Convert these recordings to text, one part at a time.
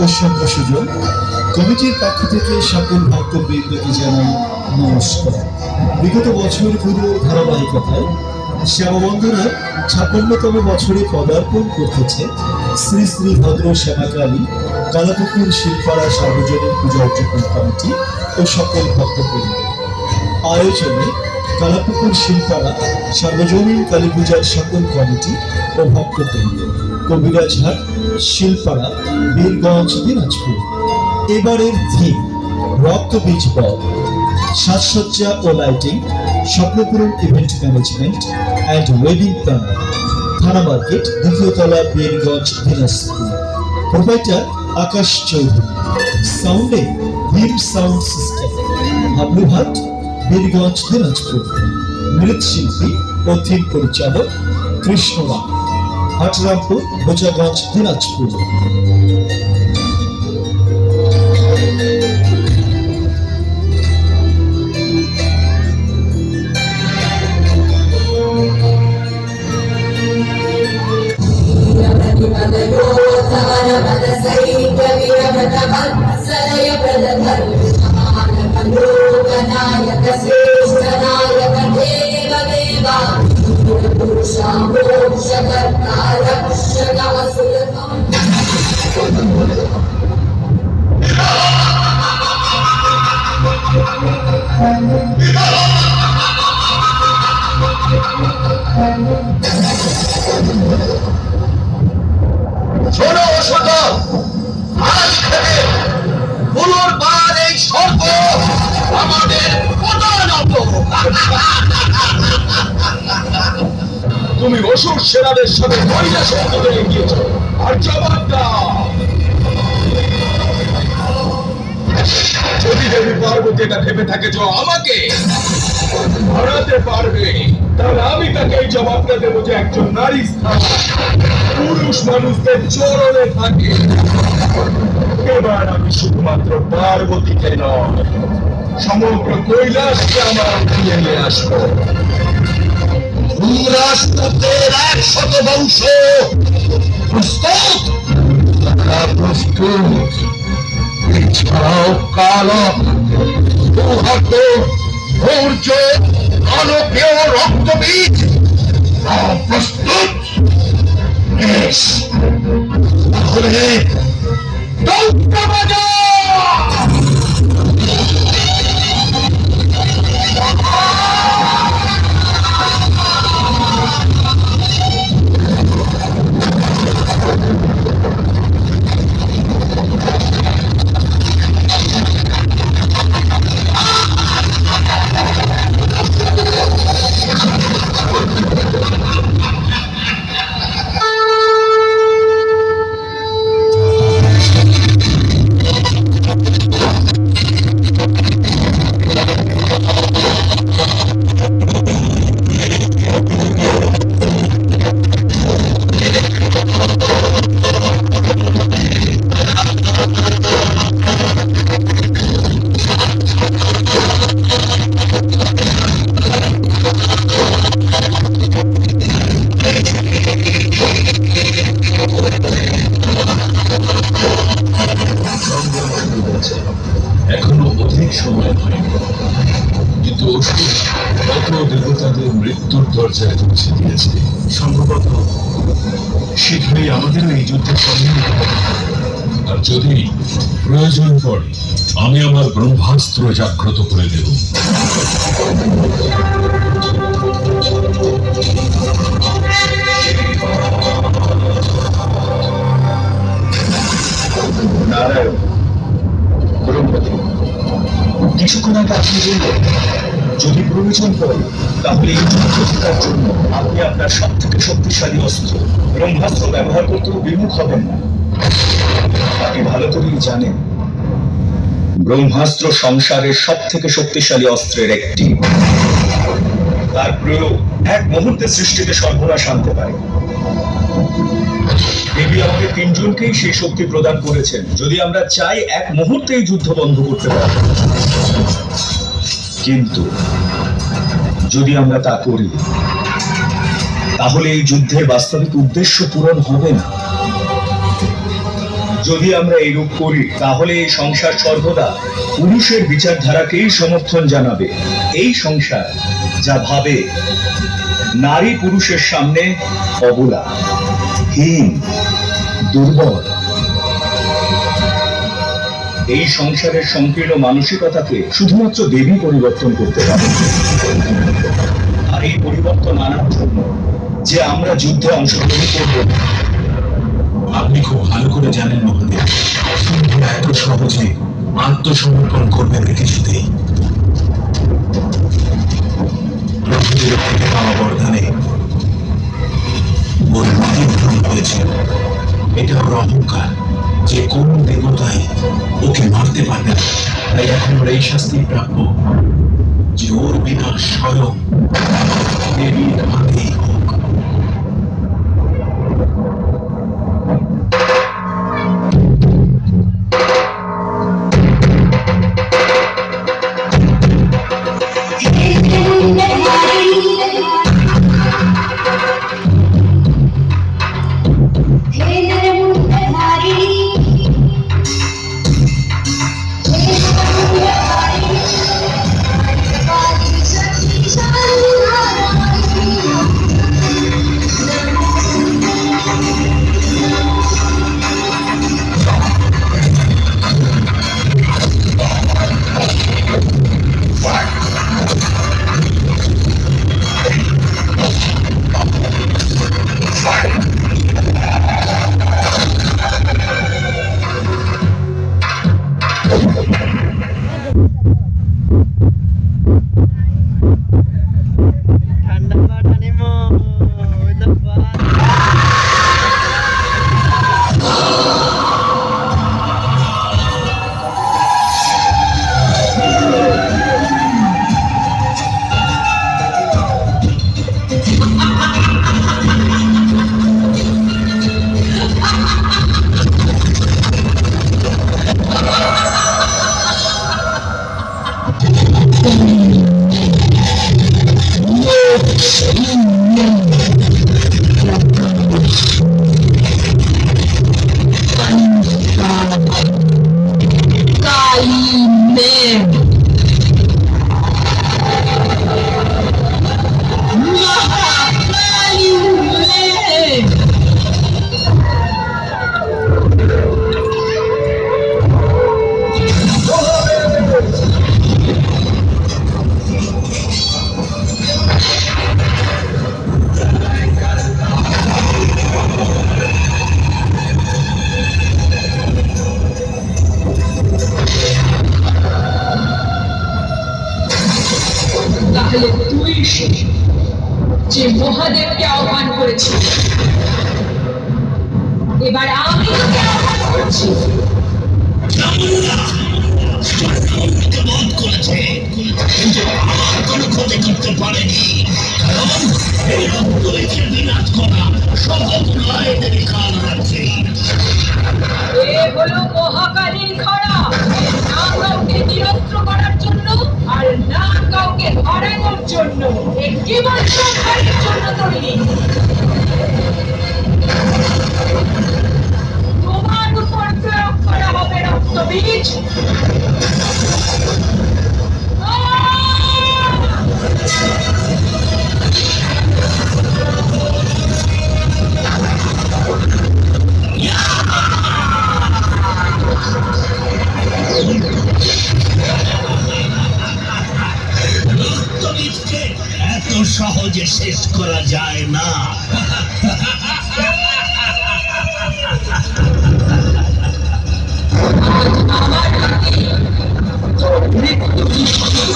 অসংখ্য সুযোগ কমিটির পক্ষ থেকে সকল ভক্তবৃন্দকে জানাই নমস্কার। বিগত বছরগুলোর ধারাবাহিকতায় শ্যামবন্দনার ৫৬তম বছরে পদার্পণ করতেছে শ্রী শ্রী ভদ্র শ্যামাকালী কালাপুকুর শিলপাড়া সার্বজনীন পূজা উদযাপন কমিটি ও সকল ভক্তবৃন্দ। আয়োজনে কালাপুকুর শিলপাড়া সার্বজনীন কালী পূজার সকল কমিটি ও ভক্তবৃন্দ, কবিরাজহাট, শিলপাড়া, বীরগঞ্জ, দিনাজপুর। এবারের থিম রক্তবীজ বধ, সাজসজ্জা ও lighting Swapnapuran event management and wedding planner, Thana market, দ্বিতীয় তলা, বীরগঞ্জ, দিনাজপুর। প্রোপাইটার আকাশ চৌধুরী। সাউন্ডে ভীম সাউন্ড সিস্টেম, হাবলুহাট, বীরগঞ্জ, দিনাজপুর। মৃৎশিল্পী ও থিম পরিচালক কৃষ্ণরাম, হাটরামপুর, বোচাগঞ্জ, দিনাজপুর। শোনো শোনো, আজ থেকে পুনর্বার এই স্বর্গ আমাদের প্রধানত। তুমি অসুর সেনাদের সাথে কৈলাসের বদলে গিয়েছ, আর জবাব দাও। যদি দেবী পার্বতী এটা ভেবে থাকে যে আমাকে হারাতে পারবে, তাহলে আমি তাকে এই জবাবটা দেবো যে একজন নারী স্থান পুরুষ মানুষদের চরণে থাকে। এবার আমি শুধুমাত্র পার্বতীকে নয়, সমগ্র কৈলাসকে আমার উঠিয়ে নিয়ে আসবো। রাজপুতের ১০০ বংশ প্রস্তুত? প্রস্তুত। এছাড়াও কালক, দুহাত, ধৈর্য, আলোকেয় রক্তবীজ প্রস্তুত। বেশ, তাহলে দৌড়টা বাজা। এখনো অধিক সময় হয়নি, কিন্তু কত দেবতাদের মৃত্যুর দরজায় পৌঁছে দিয়েছে। সম্ভবত শীঘ্রই আমাদেরও এই যুদ্ধে সম্মিলিত হবে। আর যদি প্রয়োজন পড়ে, আমি আমার ব্রহ্মাস্ত্র জাগ্রত করে দেব। নারায়ণ, কিছুক্ষণ আগে আপনি বললেন যদি প্রয়োজন পড়ে তাহলে এই যুদ্ধ জেতার জন্য আপনি আপনার সব থেকে শক্তিশালী অস্ত্র ব্রহ্মাস্ত্র ব্যবহার করতেও বিমুখ হবেন না। আপনি ভালো করেই জানেন ব্রহ্মাস্ত্র সংসারের সব থেকে শক্তিশালী অস্ত্রের একটি। তার প্রয়োগ এক মুহূর্তে সৃষ্টিতে সর্বনাশ আনতে পারে। দেবী আমাদের তিনজনকেই সেই শক্তি প্রদান করেছেন। যদি আমরা চাই এক মুহূর্তেই যুদ্ধ বন্ধ করতে পারি, কিন্তু যদি আমরা তা করি তাহলে এই যুদ্ধের বাস্তবিক উদ্দেশ্য পূরণ হবে না। যদি আমরা এরূপ করি তাহলে এই সংসার সর্বদা পুরুষের বিচারধারাকেই সমর্থন জানাবে। এই সংসার যা ভাবে নারী পুরুষের সামনে অবলা, হীন, দুর্বল, এই সংসারের সংকীর্ণ মানসিকতাকে শুধুমাত্র দেবী পরিবর্তন করতে পারে। আর এই পরিবর্তন আনার জন্য যে আমরা যুদ্ধে অংশগ্রহণ করব। আপনি খুব ভালো করে জানেন মহাদেব, সিন্ধুরা এত সহজে আত্মসমর্পণ করবে না কিছুতেই। প্রভুদের থেকে পাওয়া বরদানে ওর মতি ভ্রম হয়েছিল। এটা ওর অহংকার যে কোন দেবতাই ওকে মারতে পারবে না। তাই এখন ওর এই শাস্তি প্রাপ্য যে ওর বিনাশ স্বয়ং দেবীর হাতেই হোক। ঠান্ডা পাটা নেমো তাহলে তুই যে মহাদেবকে আহ্বান করেছিস, এবার আমি তোকে আহ্বান করছি। করেছে কিন্তু আমার কোনো ক্ষতি করতে পারেনি, কারণ এই রক্তকে বিনাশ করা সম্ভব নয় দেবী কাল রাত্রি। এ হলো মহাকালীর খরা, না কাউকে নিরস্ত্র করার জন্য আর না কাউকে হারানোর জন্য, এ কেবল সংহারের জন্য তৈরি। তোমার উপর প্রয়োগ করা হবে রক্তবীজ। রক্তবীজকে এত সহজে শেষ করা যায় না। আমার হাতে তোর মৃত্যু নিশ্চিত।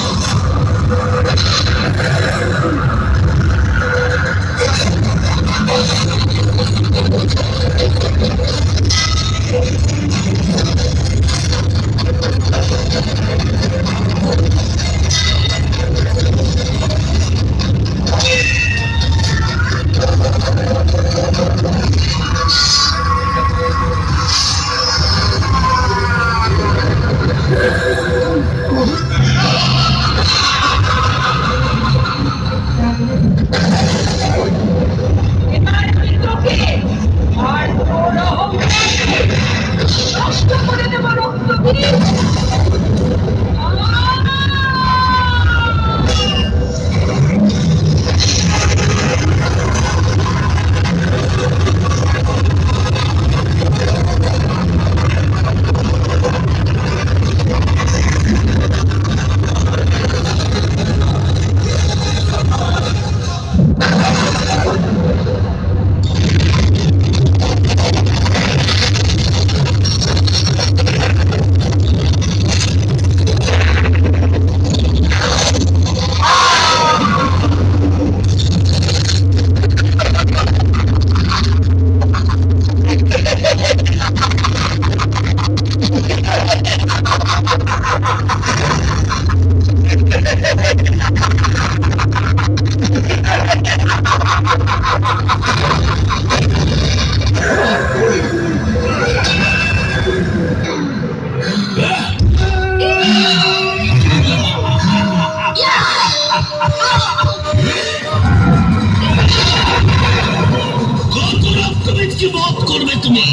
বীজ বধ করবে তুমি।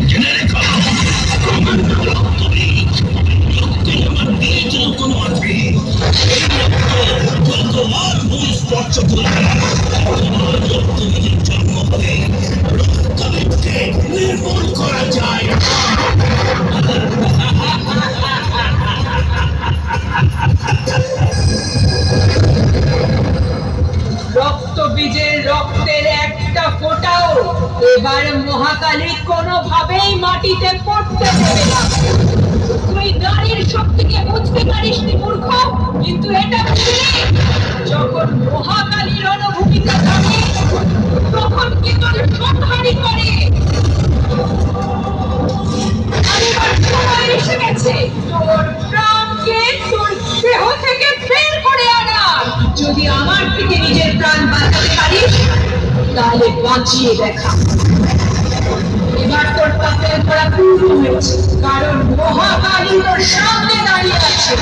জেনে রেখো, আমার নাম রক্তবীজ। রক্তে আমার বীজ লুকোনো আছে। এই রক্ত যতবার ভুল স্পর্শ করবে, তোমার রক্তবীজের জন্ম হবে। রক্তবীজকে নির্মূল করা যায়। রক্তবীজের রক্তের একটা ফোঁটাও এবার মহাকালী কোনোভাবেই মাটিতে পড়তে দেবে না। তুই নারীর শক্তিকে বুঝতে পারিসনি মূর্খ, কিন্তু এটা বুঝলি যখন মহাকালীর অনুভূতিটা জানে তখন কি তোর সংহারই করে। আর এবার সময় এসে গেছে তোর প্রাণকে তোর দেহ থেকে বের করে আনা। যদি আমার থেকে নিজের প্রাণ বাঁচাতে পারিস তাহলে বাঁচিয়ে দেখা। এবার তোর পাপের ধরা পূর্ণ হয়েছে, কারণ মহাকালী তোর সামনে দাঁড়িয়ে আছে।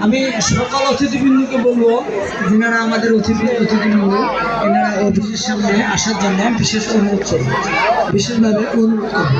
আমি সকল অতিথিবৃন্দকে বলবো, যিনারা আমাদের অতিথিবৃন্দ, এনারা অফিসের সামনে আসার জন্য বিশেষ অনুরোধ করবো, বিশেষভাবে অনুরোধ করবো।